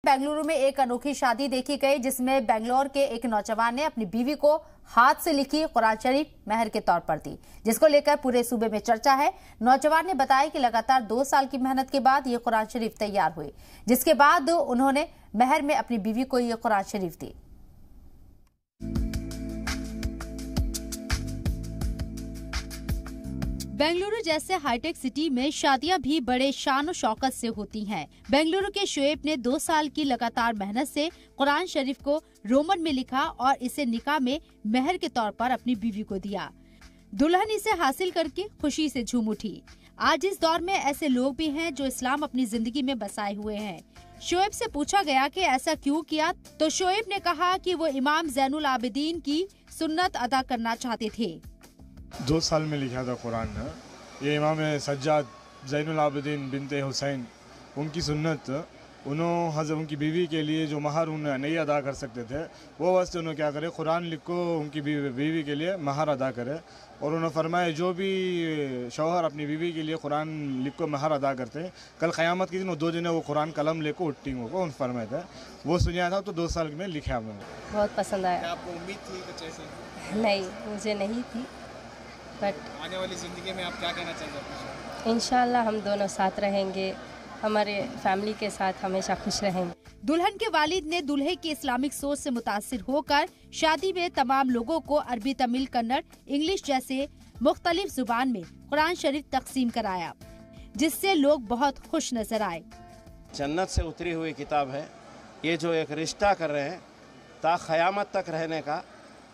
बेंगलुरु में एक अनोखी शादी देखी गई जिसमें बेंगलोर के एक नौजवान ने अपनी बीवी को हाथ से लिखी कुरान शरीफ मेहर के तौर पर दी, जिसको लेकर पूरे सूबे में चर्चा है। नौजवान ने बताया कि लगातार 2 साल की मेहनत के बाद ये कुरान शरीफ तैयार हुई, जिसके बाद उन्होंने मेहर में अपनी बीवी को ये कुरान शरीफ दी। बेंगलुरु जैसे हाईटेक सिटी में शादियां भी बड़े शान और शौकत से होती हैं। बेंगलुरु के शोएब ने 2 साल की लगातार मेहनत से कुरान शरीफ को रोमन में लिखा और इसे निकाह में मेहर के तौर पर अपनी बीवी को दिया। दुल्हन इसे हासिल करके खुशी से झूम उठी। आज इस दौर में ऐसे लोग भी हैं जो इस्लाम अपनी जिंदगी में बसाए हुए हैं। शोएब से पूछा गया कि ऐसा क्यों किया, तो शोएब ने कहा कि वो इमाम ज़ैनुल आबिदीन की सुन्नत अदा करना चाहते थे। 2 साल में लिखा था कुरान। ये इमाम सज्जाद ज़ैनुल आबिदीन बिनते हुसैन, उनकी सुन्नत उनकी बीवी के लिए जो महर उन्हें नहीं अदा कर सकते थे, वो वास्ते उन्होंने क्या करे, कुरान लिख को उनकी बीवी के लिए महर अदा करे। और उन्होंने फरमाया जो भी शौहर अपनी बीवी के लिए कुरान लिख को महर अदा करते हैं, कल क़यामत के दिन वो 2 जने वो कुरान कलम लेकर उट्टी को उन फरमाया था। वो सुनाया था तो 2 साल में लिखा मैंने। बहुत पसंद आया। क्या आपको उम्मीद थी कुछ ऐसे? नहीं, मुझे नहीं थी, बट आने वाली ज़िंदगी में आप क्या कहना चाहेंगे? इंशाल्लाह हम दोनों साथ रहेंगे, हमारे फैमिली के साथ हमेशा खुश रहेंगे। दुल्हन के वालिद ने दूल्हे की इस्लामिक सोच से मुतासिर होकर शादी में तमाम लोगों को अरबी, तमिल, कन्नड़, इंग्लिश जैसे मुख्तलिफ जुबान में कुरान शरीफ तकसीम कराया, जिससे लोग बहुत खुश नजर आए। जन्नत से उतरी हुई किताब है। ये जो एक रिश्ता कर रहे हैं ता क़यामत तक रहने का,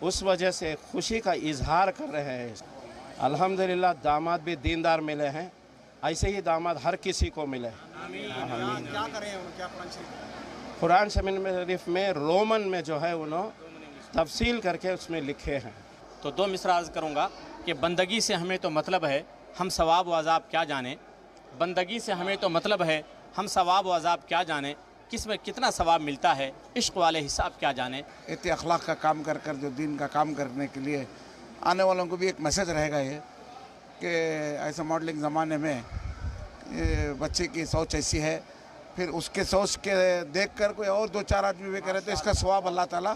उस वजह से खुशी का इजहार कर रहे हैं। अल्हम्दुलिल्लाह दामाद भी दीनदार मिले हैं, ऐसे ही दामाद हर किसी को मिले। क्या करें क्या कुरान शरीफ में रोमन में जो है उन्होंने तफसील करके उसमें लिखे हैं। तो 2 मिसरा अर्ज़ करूँगा कि बंदगी से हमें तो मतलब है, हम सवाब व अज़ाब क्या जाने। बंदगी से हमें तो मतलब है, हम सवाब व अज़ाब क्या जाने, किसमें कितना सवाब मिलता है, इश्क़ वाले हिसाब क्या जाने। इतने अखलाक का काम कर कर जो दीन का काम करने के लिए आने वालों को भी एक मैसेज रहेगा ये कि ऐसा मॉडलिंग ज़माने में बच्चे की सोच ऐसी है, फिर उसके सोच के देखकर कोई और 2-4 आदमी भी करे तो इसका सवाब अल्लाह ताला।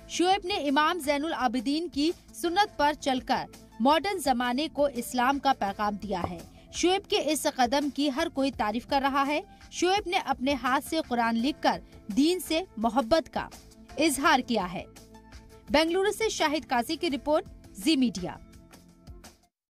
शोएब ने इमाम ज़ैनुल आबिदीन की सुन्नत पर चलकर मॉडर्न जमाने को इस्लाम का पैगाम दिया है। शोएब के इस कदम की हर कोई तारीफ कर रहा है। शोएब ने अपने हाथ से कुरान लिखकर दीन से मोहब्बत का इजहार किया है। बेंगलुरु से शाहिद काजी की रिपोर्ट, जी मीडिया।